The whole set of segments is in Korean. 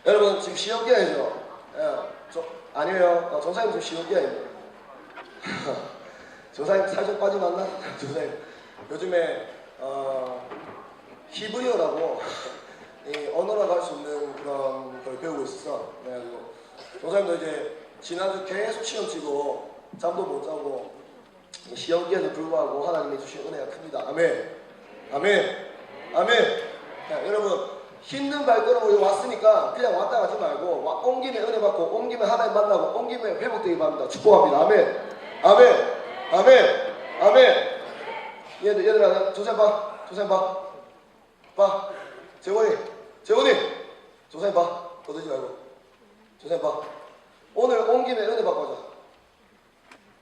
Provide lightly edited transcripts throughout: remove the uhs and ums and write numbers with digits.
여러분 지금 시험 기간이죠? 예, 아니에요. 전사님 지금 시험 기간입니다. 전사님 살 좀 빠지면 안 나? 전사님 요즘에 히브리어라고 언어라고 할 수 없는 그런 걸 배우고 있어서 그래가지고 전사님도 이제 지난주 계속 시험 치고 잠도 못 자고 시험 기간에 불구하고 하나님이 주신 은혜가 큽니다. 아멘. 아멘. 아멘. 자, 여러분 힘든 발걸음으로 왔으니까 그냥 왔다 가지 말고 온 김에 은혜 받고 온 김에 하나님 만나고 온 김에 회복되기 바랍니다. 축복합니다. 아멘. 아멘. 아멘. 아멘. 얘들아 조사님 봐. 조사님 봐. 봐. 재원이 조사님 봐. 떠들지 말고 조사님 봐. 오늘 온 김에 은혜 받고 가자.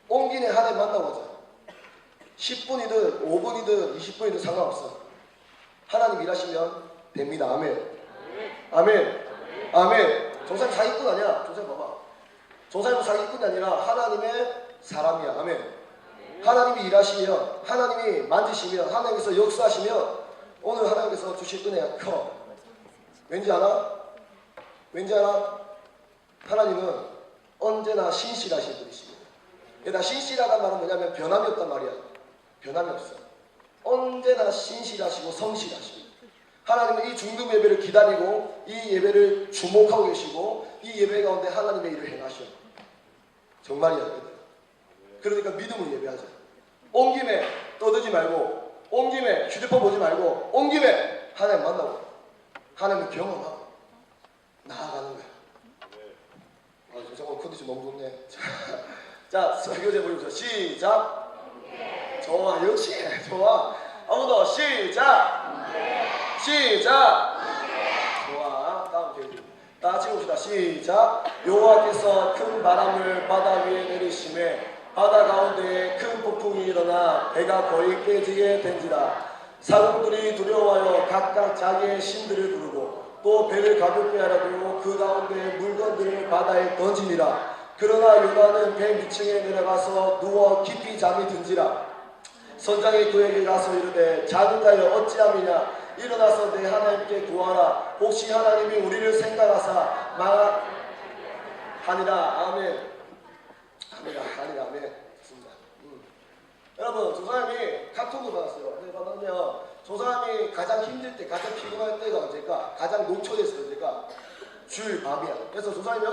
온 김에 하나님 만나고 가자. 10분이든 5분이든 20분이든 상관없어. 하나님 일하시면 됩니다. 아멘. 아멘. 아멘. 조사님 사기꾼 아니야. 조사님 봐봐. 조사님은 사기꾼이 아니라 하나님의 사람이야. 아멘. 하나님이 일하시면, 하나님이 만지시면, 하나님께서 역사하시면 오늘 하나님께서 주실 은혜가 커. 왠지 알아? 왠지 알아? 하나님은 언제나 신실하신 분이십니다. 얘들아, 신실하단 말은 뭐냐면 변함이 없단 말이야. 변함이 없어. 언제나 신실하시고 성실하시고 하나님은 이 중금 예배를 기다리고 이 예배를 주목하고 계시고 이 예배 가운데 하나님의 일을 행하셔. 정말이야. 그러니까 믿음으로 예배하자. 온 김에 떠들지 말고 온 김에 휴대폰 보지 말고 온 김에 하나님 만나고 하나님을 경험하고 나아가는 거야. 정말 컨디션 너무 좋네. 자, 설교제 보여주세요. 시작. 좋아, 역시 좋아. 한 번 더 시작. 시작. 좋아. 다음 페이지. 다 같이 봅시다. 시작. 여호와께서 큰 바람을 바다 위에 내리심에 바다 가운데 큰 폭풍이 일어나 배가 거의 깨지게 된지라. 사람들이 두려워하여 각각 자기의 신들을 부르고 또 배를 가볍게 하려고 그 가운데 물건들을 바다에 던지니라. 그러나 요나는 배 밑층에 내려가서 누워 깊이 잠이 든지라. 선장이 그에게 가서 이르되 작은 자여 어찌함이냐. 일어나서 내 하나님께 구하라. 혹시 하나님이 우리를 생각하사 하니라. 아멘. 아니라 아멘. 좋습니다. 여러분 조사님이 카톡을 받았어요. 네, 받았는데요. 조사님이 가장 힘들 때, 가장 피곤할 때가 언제일까? 가장 녹초됐을 때가 주일 밤이야. 그래서 조사님이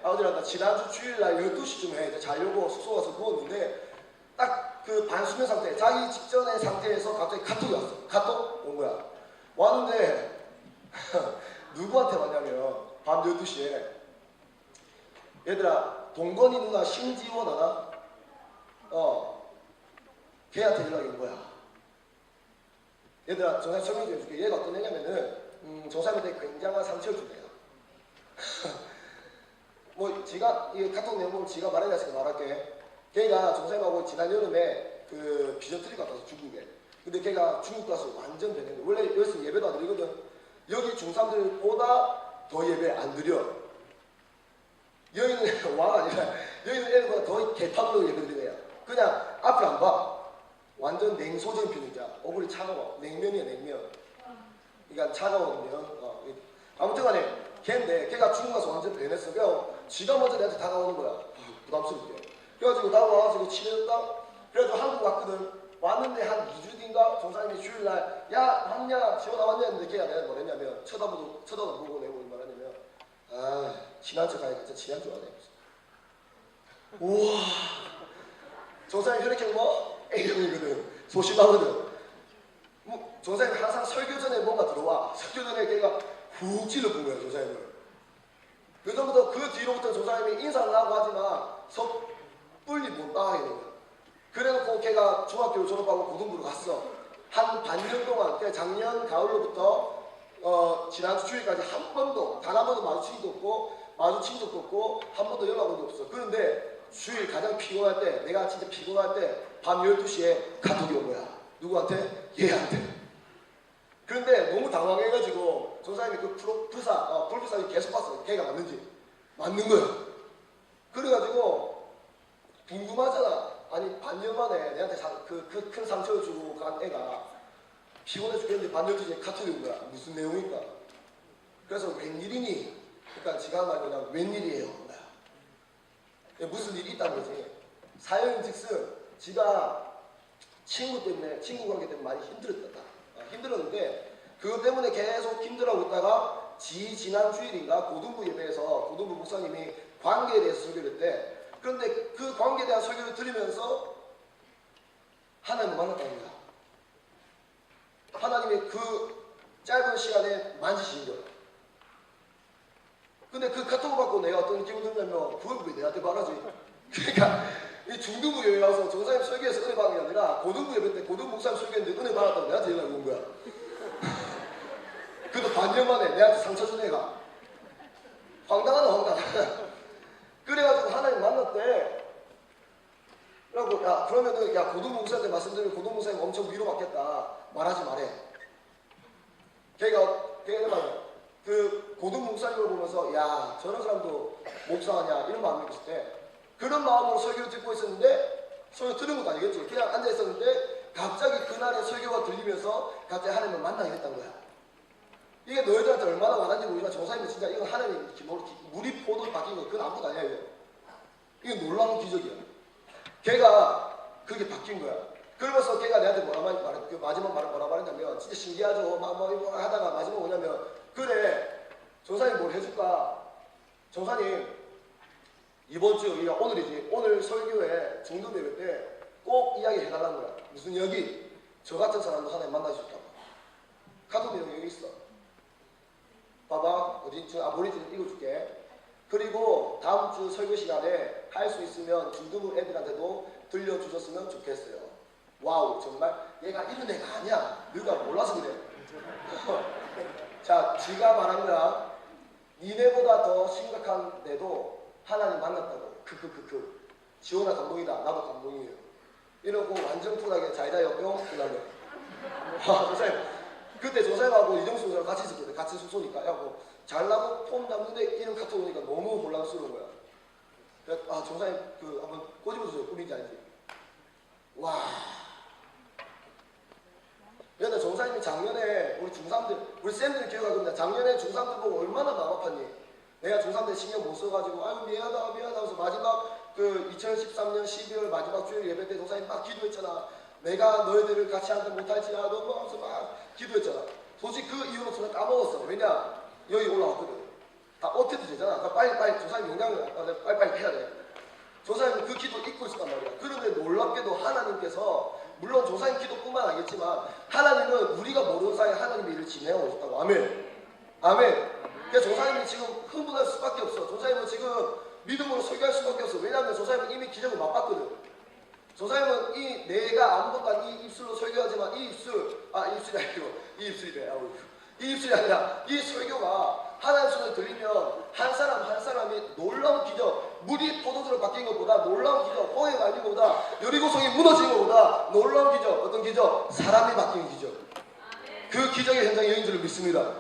어제란다 지난주 주일날 12시쯤에 자려고 숙소 가서 누웠는데 딱 그 반수면 상태, 자기 직전의 상태에서 갑자기 카톡이 왔어. 카톡 온 거야. 왔는데 누구한테 왔냐면 밤 12시에 얘들아 동건이 누나 신지원 알아? 걔한테 연락이 온 거야. 얘들아 정말 설명 좀 해줄게. 얘가 어떤 애냐면은 정사님한테 굉장한 상처를 준 애야. 뭐 지가 이 카톡 내용을 지가 말해놨으니까 말할게. 걔가 정사님하고 지난 여름에 그 비전트리 갔다 와서 중국에. 근데 걔가 중국 가서 완전 변했는데 원래 여기서 예배도 안 드리거든. 여기 중3들보다 더 예배 안 드려. 여기는 왕 아니라 여기는 애들보다 더 개판으로 예배 드리는 애야. 그냥 앞을 안 봐. 완전 냉소적인 편이야. 얼굴이 차가워. 냉면이야 냉면. 그러니까 차가우면 아무튼 간에 걔인데 걔가 중국 가서 완전 변했어. 그래서 지가 먼저 내한테 다가오는 거야. 부담스럽게. 그래가지고 다가와가지고 친해졌다. 그래가지고 한국 왔거든. 왔는데 한 2주 뒤인가 정사님이 주일날 야 왔냐 지원아 왔냐 했는데 걔가 내가 뭐랬냐면 쳐다보고 내고 말하냐면 친한 척 하니까 진짜 친한 줄 아네. 우와 정사님 혈액형 뭐? A형이거든. 소심하거든. 뭐, 정사님이 항상 설교 전에 뭔가 들어와. 설교 전에 걔가 훅 찔러본 거야 정사님을. 그전부터 그 뒤로부터 정사님이 인사를 하고 하지만 섣불리 못 나가게 된 거야. 그래놓고 걔가 중학교를 졸업하고 고등부로 갔어. 한 반년 동안, 그러니까 작년 가을로부터 지난주 주일까지 한 번도, 단 한 번도 마주친 적도 없고, 한 번도 연락 온 적 없어. 그런데 주일 가장 피곤할 때, 내가 진짜 피곤할 때, 밤 12시에 카톡이 온 거야. 누구한테? 얘한테. 그런데 너무 당황해가지고, 전사님이 그 불사님 계속 봤어. 걔가 맞는지. 맞는 거야. 그래가지고, 궁금하잖아. 아니 반년 만에 내한테 그 큰 상처를 주고 간 애가 피곤해 죽겠는데 반년 뒤에 카톡이 온 거야. 무슨 내용일까? 그래서 웬일이니? 그러니까 지가 말이 그냥 웬일이에요. 무슨 일이 있다는 거지. 사연즉슨 지가 친구 관계 때문에 많이 힘들었다. 힘들었는데 그것 때문에 계속 힘들어하고 있다가 지난 주일인가 고등부 예배에서 고등부 목사님이 관계에 대해서 설교를 했대. 그런데 그 관계에 대한 설교를 들으면서 하나님을 만났다는 거야. 하나님이 그 짧은 시간에 만지신 거야. 근데 그 카톡을 받고 내가 어떤 느낌을 들냐면 그걸 왜 내한테 말하지? 그러니까 이 중등부 예배 와서 전사님 설교에서 은혜 받은 게 아니라 고등부 예배 때 고등부 목사님 설교했는데 은혜 받았다고 내한테 연락이 온 거야. 그래도 반년 만에 내한테 상처 준 애가 황당하다. 그래가지고 하나님 만났대. 그래갖고 야 그러면은 야 고등부 목사한테 말씀드리면 고등부 목사님 엄청 위로받겠다. 말하지 말해. 걔가 말이야. 그 고등부 목사님을 보면서 야 저런 사람도 목사하냐 이런 마음이 있을 때 그런 마음으로 설교를 듣고 있었는데 설교 들은 것도 아니겠지. 그냥 앉아 있었는데 갑자기 그날의 설교가 들리면서 갑자기 하나님을 만나게 됐다는 거야. 이게 너희들한테 얼마나 와닿는지 모르지만 정사님은 진짜 이건 하나님 물이 포도로 바뀐 거 그건 아무것도 아니야 이거. 이게 놀라운 기적이야. 걔가 그게 바뀐 거야. 그러면서 걔가 내한테 그 마지막 말을 뭐라 말했냐면 진짜 신기하죠. 막 하다가 마지막 뭐냐면 그래 정사님 뭘 해줄까. 정사님 이번 주 우리가 오늘이지 오늘 설교에 중등 예배 때 꼭 이야기 해달라는 거야. 무슨 여기 저 같은 사람도 하나님 만날 수 있다고. 카톡 내용이 여기 있어. 봐봐 어디 머리띠 읽어줄게. 그리고 다음 주 설교 시간에 할 수 있으면 중등부 애들한테도 들려주셨으면 좋겠어요. 와우 정말 얘가 이런 애가 아니야. 너희가 몰라서 그래. 자 지가 말한 거야. 니네보다 더 심각한데도 하나님 만났다고. 지원아 감동이다. 나도 감동이에요. 이러고 완전 쿨하게 자이다 옆병 끝나네. 조사님 그때 조사님하고 이정수 선수랑 같이 있었거든. 같이 숙소니까. 야고 잘나고 폼 잡는데 이름 카톡 오니까 너무 곤란스러운 거야. 그래서 아 조사님 그 한번 꼬집어주세요. 꿈인지 아닌지. 와. 근데 정사님이 작년에 우리 중3들 우리 쌤들 기억하고 있는데 작년에 중3들 보고 얼마나 마음 아팠니? 내가 중3들 신경 못 써가지고 아유 미안하다 하면서 마지막 그 2013년 12월 마지막 주일 예배 때 정사님 막 기도했잖아. 내가 너희들을 같이 하지 못할지라도 하면서 막 기도했잖아. 솔직히 그 이후로 저는 까먹었어. 왜냐 여기 올라왔거든. 다 어떻게도 되잖아. 그러니까 빨리 조사님 영향을 빨리 해야 돼. 조사님은 그 기도 잊고 있었단 말이야. 그런데 놀랍게도 하나님께서 물론 조사님 기도뿐만 아니겠지만 하나님은 우리가 모르는 사이에 하나님의 일을 진행하고 있다고. 아멘. 아멘. 그러니까 조사님이 지금 흥분할 수밖에 없어. 조사님은 지금 믿음으로 설교할 수밖에 없어. 왜냐하면 조사님은 이미 기적을 맛봤거든. 조사님은 이 내가 아무것도 아닌 이 입술로 설교하지만 이 입술이 아니고 이 입술이래. 이 입술이 아니라 이 설교가 하나님 손에 들리면 한 사람이 놀라운 기적, 물이 포도주로 바뀐 것보다 놀라운 기적, 홍해 갈린 것보다 여리고성이 무너진 것보다 놀라운 기적, 어떤 기적? 사람이 바뀌는 기적. 그 기적의 현장의 여인 줄을 믿습니다.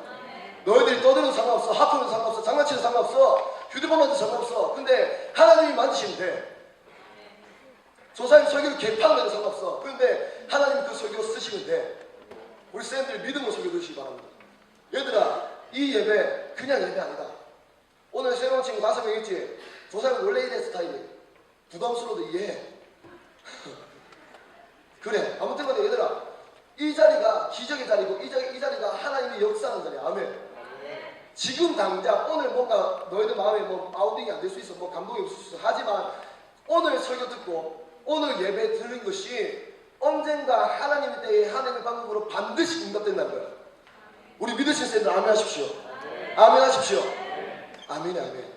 너희들이 떠드는 상관없어, 하프는 상관없어, 장난치는 상관없어, 휴대폰 만도 상관없어. 근데 하나님이 만드시면 돼. 조사님 설교를 개판내도 상관없어. 그런데 하나님이 그 설교 쓰시면 돼. 우리 쌤들 믿음으로 설교 들으시기 바랍니다. 얘들아 이 예배 그냥 예배 아니다. 오늘 새로운 친구 5명 있지? 조사님 원래 이래 스타일이. 부담스러워도 이해해. 그래 아무튼 간에 얘들아 이 자리가 기적의 자리고 이 자리가 하나님의 역사하는 자리야. 아멘. 지금 당장 오늘 뭔가 너희들 마음에 뭐 아우딩이 안 될 수 있어. 뭐 감동이 없을 수 있어. 하지만 오늘 설교 듣고 오늘 예배 들은 것이 언젠가 하나님의 때에 하나님의 방법으로 반드시 응답된다는 거야. 우리 믿으신 쌤들 아멘 하십시오. 아멘 하십시오. 아멘이 아멘.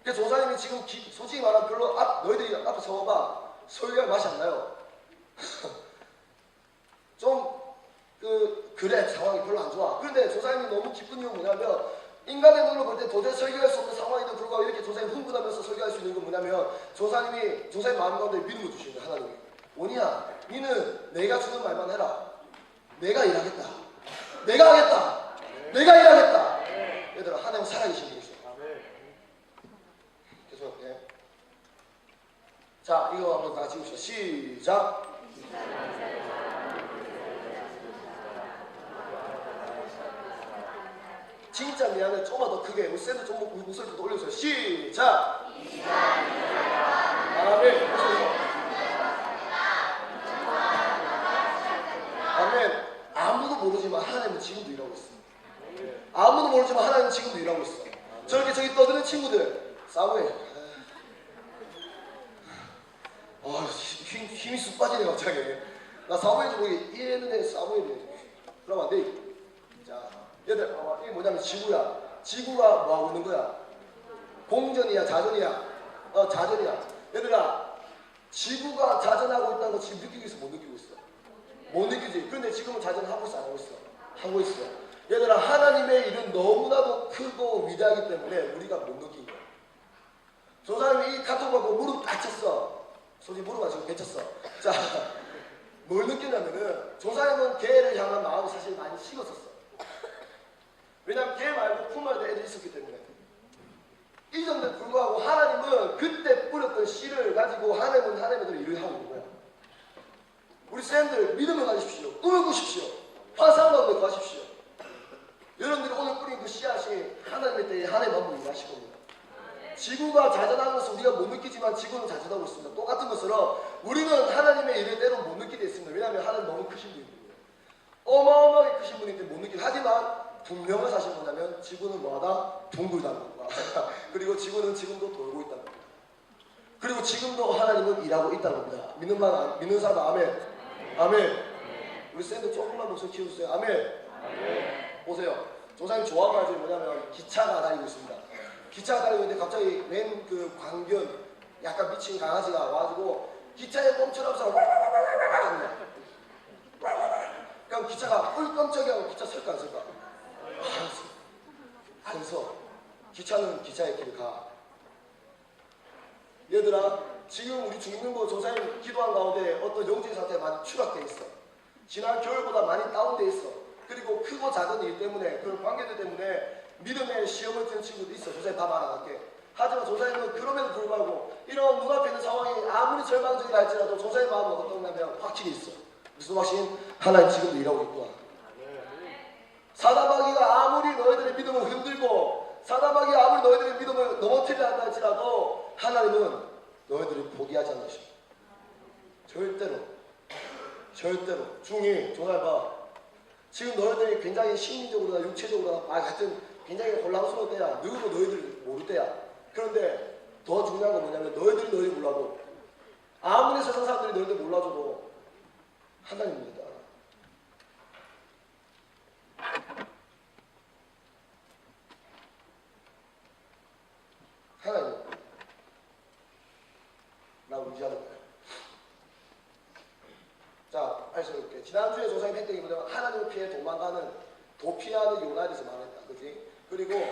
그래서 조사님이 지금 솔직히 말하면 별로 너희들이 앞에 서봐 설교할 맛이 안 나요. 좀 그래 상황이 별로 안 좋아. 그런데 조사님이 너무 기쁜 이유는 뭐냐면 인간의 눈으로 볼 때 도저히 설교할 수 없는 상황에도 불구하고 이렇게 조사님 흥분하면서 설교할 수 있는 건 뭐냐면 조사님 마음 가운데 믿음을 주시는 거야. 하나님이 뭐냐 니는 내가 주는 말만 해라. 내가 일하겠다. 내가 하겠다. 내가 일하겠다. 얘들아 하나님 살아계신 분이죠. 계속할게. 자 이거 한번 다 같이 봅시다. 시작. 진짜 미안해. 좀만 더 크게. 우리 샌드 좀 목소리 좀 더 올려주세요. 시작. 아멘. 아멘. 아무도 모르지만 하나님은 지금도 일하고 있어. 아무도 모르지만 하나님은 지금도 일하고 있어. 저기 떠드는 친구들 사무엘. 힘이 쑥 빠지네 갑자기. 나 사무엘인지 모르게 얘는 사무엘이네. 그러면 안 돼. 자, 얘들 이게 뭐냐면 지구야. 지구가 뭐 하고 있는 거야? 공전이야, 자전이야? 자전이야. 얘들아, 지구가 자전하고 있다는 거 지금 느끼고 있어, 못 느끼고 있어? 못 느끼지? 그런데 지금은 자전하고 있어, 안 하고 있어? 하고 있어. 얘들아, 하나님의 일은 너무나도 크고 위대하기 때문에 우리가 못 느끼는 거야. 조사님이 이 카톡 받고 무릎 다쳤어. 솔직히 무릎 안 치고 괜찮았어. 자, 뭘 느끼냐면은 조사님은 개를 향한 마음이 사실 많이 식었었어. 왜냐면 개 말고 품어야 될 애들이 있었기 때문에. 이 점에도 불구하고 하나님은 그때 뿌렸던 씨를 가지고 하나님은 하나님의 일을 하고 있는 거야. 우리 쌤들 믿음을 가지십시오. 꿈을 꾸십시오. 환상 가운데 가십시오. 여러분들이 오늘 뿌린 그 씨앗이 하나님의 때에 하나님 한번 일하실 겁니다. 지구가 자전하는 것을 우리가 못 느끼지만 지구는 자전하고 있습니다. 똑같은 것처럼 우리는 하나님의 일을 때로 못 느끼게 있습니다. 왜냐하면 하나님 너무 크신 분이거든요. 어마어마하게 크신 분이기 때문에 못 느끼게. 하지만 분명한 사실은 뭐냐면 지구는 뭐하다? 둥글다는 겁니다. 그리고 지구는 지금도 돌고 있다는 겁니다. 그리고 지금도 하나님은 일하고 있다는 겁니다. 믿는 사람 아멘. 아멘. 우리 쌤들 조금만 목소리 키워주세요. 아멘. 보세요. 조사님 좋아하는 말이 뭐냐면 기차가 다니고 있습니다. 기차가 다니고 있는데 갑자기 웬 그 광견 약간 미친 강아지가 와가지고 기차에 멈춰라면서 그럼 기차가 꿀 깜짝이하고 기차 설까 안 설까? 안 서. 기차는 기차의 길을 가. 얘들아, 지금 우리 중등부 조사님 기도한 가운데 어떤 영적인 상태가 많이 추락돼 있어. 지난 겨울보다 많이 다운돼 있어. 그리고 크고 작은 일 때문에 그런 관계들 때문에 믿음의 시험을 드는 친구도 있어. 조사님 다 말아갈게. 하지만 조사님은 그럼에도 불구하고 이런 눈앞에 있는 상황이 아무리 절망적이라 할지라도 조사의 마음은 어떻냐면 확실히 있어. 무슨 확신? 하나님 지금도 일하고 있구나. 사단마귀가 아무리 너희들의 믿음을 흔들고 사단마귀가 아무리 너희들의 믿음을 넘어뜨리려 한다 할지라도 하나님은 너희들을 포기하지 않으십니다. 절대로 중이 조사님 봐. 지금 너희들이 굉장히 심리적으로나 육체적으로나 하여튼 굉장히 혼란스러울 때야. 누구도 너희들 모를 때야. 그런데 더 중요한 건 뭐냐면 너희들이 너희를 몰라도 아무리 세상 사람들이 너희들 몰라줘도 하나님입니다. 하나님 나 의지하는 거야. 자, 알려줄게. 지난주에 조사님 했던 게 뭐냐면 하나님을 피해 도망가는 도피하는 요나에 대해서 말했다. 그지? 그리고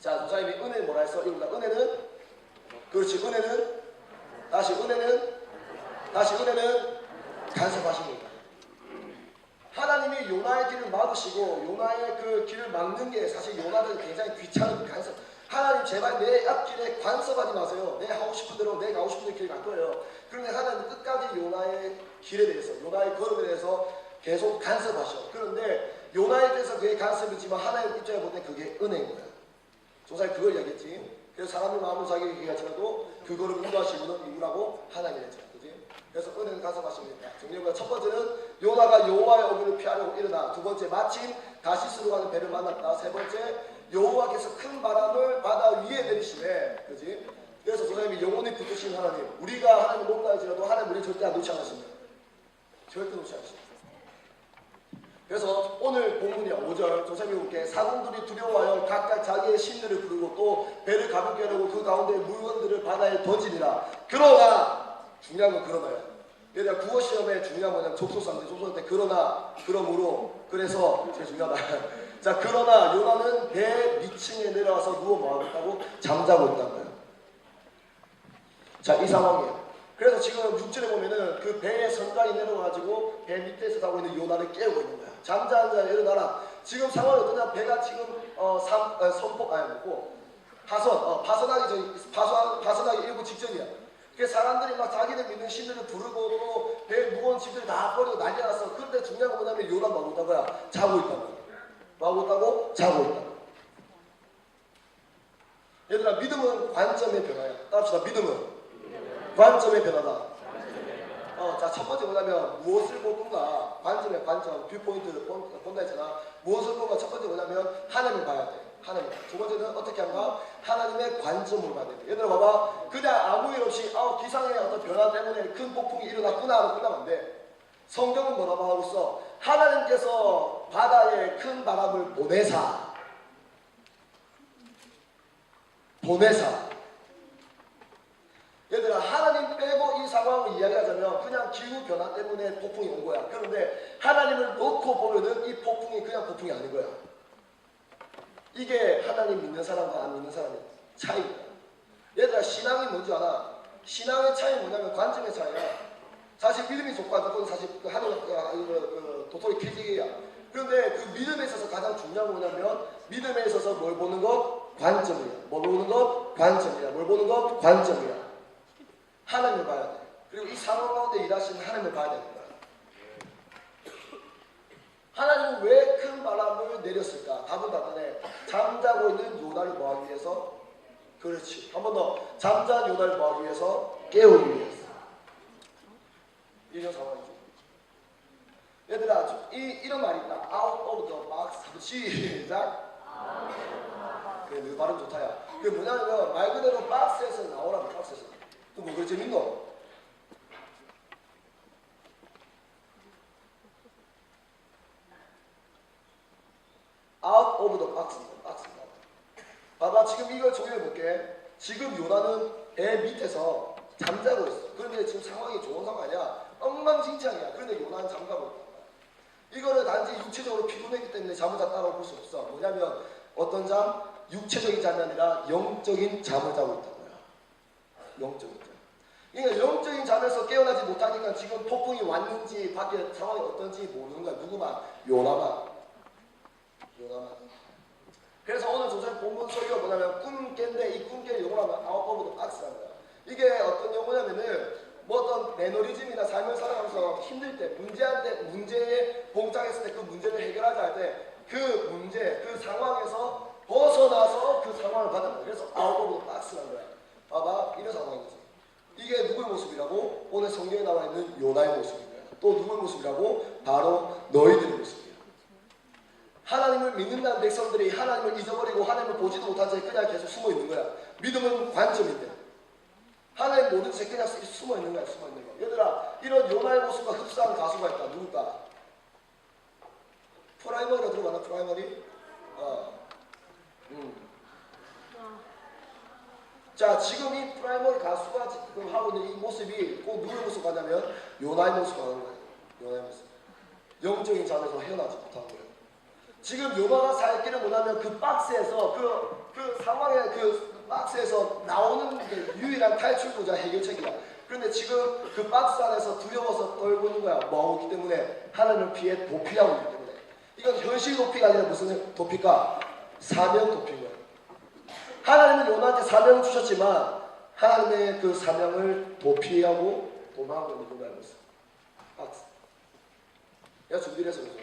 자, 조사님이 은혜 뭐라 했어? 이겁니다. 은혜는 그렇지. 은혜는 간섭하십니다. 하나님이 요나의 길을 막으시고 요나의 그 길을 막는 게 사실 요나는 굉장히 귀찮은 간섭. 하나님 제발 내 앞길에 간섭하지 마세요. 내 하고 싶은 대로 내 가고 싶은 길 갈 거예요. 그런데 하나님은 끝까지 요나의 길에 대해서 요나의 걸음에 대해서 계속 간섭하셔. 그런데 요나에 대해서 그게 간섭이지만 하나님 입장에 볼 때 그게 은혜인 거야. 조사님 그걸 얘기했지. 그래서 사람의 마음을 자기 얘기하지라도 그거를 인도하시고는 이유라고 하나님이 했잖아. 그지? 그래서 은혜는 간섭하십니다. 정리해보면 첫 번째는 요나가 여호와의 어기를 피하려고 일어나. 두 번째 마침 다시스로 가는 배를 만났다. 세 번째 여호와께서 큰 바람을 바다 위에 내리시네. 그지? 그래서 조사님이 영원히 붙드신 하나님. 우리가 하나님을 높다 할지라도 하나님 우리 절대 안 놓지 않으십니다. 절대 놓지 않으십니다. 그래서 오늘 본문이야 5절 조사님이 볼게. 사공들이 두려워하여 각각 자기의 신들을 부르고 또 배를 가볍게 하려고 그 가운데 물건들을 바다에 던지니라. 그러나 중요한 건 그러나야. 얘들아 국어 시험에 중요한 건 뭐냐면 접속사인데 접속할 때 그러나 그러므로 그래서 제일 중요하다. 자, 그러나 요나는 배 밑층에 내려와서 누워 뭐하고 있다고? 잠자고 있다는 거예요. 자, 이 상황이에요. 그래서 지금 6절에 보면은 그 배의 선장이 내려와가지고 배 밑에서 자고 있는 요나를 깨우고 있는 거야. 잠자는 자야 일어나라. 지금 상황이 어떠냐? 배가 지금 파선하기 일부 직전이야. 그 사람들이 막 자기들 믿는 신들을 부르고 또 배에 누운 집들이 다 버리고 난리 났어. 그런데 중요한 건 뭐냐면 요나 뭐하고 있다는 거야? 자고 있다는 거야. 뭐하고 있다고? 자고 있다. 얘들아, 믿음은 관점의 변화야. 따라합시다. 믿음은 관점의 변화다. 자, 첫 번째 뭐냐면 무엇을 볼 건가? 관점의 관점, 뷰포인트를 본다 했잖아. 무엇을 볼 건가? 첫 번째 뭐냐면 하나님을 봐야 돼. 하나님. 두 번째는 어떻게 한가? 하나님의 관점을 봐야 돼. 얘들아 봐봐. 그냥 아무 일 없이 기상의 어떤 변화 때문에 큰 폭풍이 일어났구나 하고 끝나면 안 돼. 성경은 뭐라고 하고 있어? 하나님께서 바다에 큰 바람을 보내사. 얘들아, 하나님 빼고 이 상황을 이야기하자면 그냥 기후 변화 때문에 폭풍이 온 거야. 그런데 하나님을 놓고 보면은 이 폭풍이 그냥 폭풍이 아닌 거야. 이게 하나님 믿는 사람과 안 믿는 사람의 차이야. 얘들아, 신앙이 뭔지 알아? 신앙의 차이 뭐냐면 관점의 차이야. 사실 믿음이 좋고 안 좋고는 사실 하나님 도토리 캐지기야. 그런데 그 믿음에 있어서 가장 중요한 건 뭐냐면 믿음에 있어서 뭘 보는 것? 관점이야. 뭘 보는 것? 관점이야. 뭘 보는 것? 관점이야. 하나님을 봐야 돼. 그리고 이 상황 가운데 일하시는 하나님을 봐야 되는 거야. 하나님은 왜 큰 바람을 내렸을까? 답은 간단해. 잠자고 있는 요나를 뭐하기 위해서? 그렇지. 한 번 더. 잠자는 요나를 뭐하기 위해서? 깨우기 위해서. 이런 상황이죠. 얘들아, 이런 말이 있다. Out of the box. 시작. 그래, 너 발음 좋다야. 그게 뭐냐면 말 그대로 박스에서 나오라고. 박스에서. 또 뭐 그래 재밌노? Out of the box. 봐봐, 지금 이걸 정리해 볼게. 지금 요나는 배 밑에서 잠자고 있어. 그런데 지금 상황이 좋은 상황 아니야. 엉망진창이야. 그런데 요나는 잠가고 있다. 이거는 단지 육체적으로 피곤했기 때문에 잠을 잤다고 볼 수 없어. 뭐냐면 어떤 잠? 육체적인 잠이 아니라 영적인 잠을 자고 있다는 거야. 영적인 잠. 그러니까 영적인 잠에서 깨어나지 못하니까 지금 폭풍이 왔는지 밖에 상황이 어떤지 모르는 거야. 누구만? 요나만. 그래서 오늘 조선 본문 소리가 뭐냐면 꿈 깬데 이 꿈 깰 용어로 하면 아웃 오브 더 박스라는 거야. 이게 어떤 용어냐면은 뭐 어떤 매너리즘이나 삶을 살아가면서 힘들 때 문제에 봉착했을 때 그 문제를 해결하자 할 때 그 문제, 그 상황에서 벗어나서 그 상황을 받는 거야. 그래서 아웃 오브 더 박스라는 거야. 봐봐, 이런 상황이지. 이게 누구의 모습이라고? 오늘 성경에 나와 있는 요나의 모습인 거야. 또 누구의 모습이라고? 바로 너희들의 모습이야. 하나님을 믿는다는 백성들이 하나님을 잊어버리고 하나님을 보지도 못한 채 그냥 계속 숨어 있는 거야. 믿음은 관점인데 하나님 모든 채 그냥 숨어 있는 거야. 숨어 있는 거야. 얘들아, 이런 요나의 모습과 흡사한 가수가 있다. 누굴까? 프라이머리가 들어봤나? 프라이머리? 자, 지금 이 프라이머리 가수가 지금 하고 있는 이 모습이 꼭 누구의 모습 같냐면 요나의 모습 하는 거예요. 요나의 모습. 영적인 잠에서 헤어나지 못하는 거예요. 지금 요나가 살 길은 뭐냐면 그 박스에서 그 상황의 그 박스에서 나오는 게 유일한 탈출구자 해결책이야. 그런데 지금 그 박스 안에서 두려워서 떨고 있는 거야. 뭐하기 때문에? 하나님을 피해 도피하고 있기 때문에. 이건 현실 도피가 아니라 무슨 도피가? 사명 도피인 거야. 하나님은 요나한테 사명을 주셨지만 하나님의 그 사명을 도피하고 도망하고 있는 걸 알고 있어. 박스. 내가 준비를 해서 그러죠.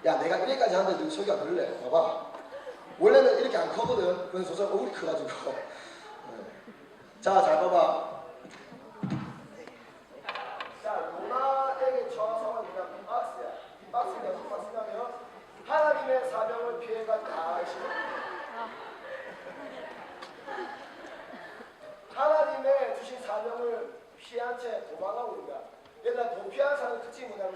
야, 내가 이래까지 하는데 너 소리가 들래? 봐봐. 원래는 이렇게 안 커거든. 그래서 조선 얼굴이 커가지고. 자, 잘 봐봐. 자, 요나에게 처한 상황이 뭐냐면 이 박스야. 이 박스가 무슨 박스냐면 하나님의 사명을 피해간 다시는 하나님의 주신 사명을 피한 채 도망가고 있는 거야. 얘들아, 도피하는 사람의 특징이 뭐냐면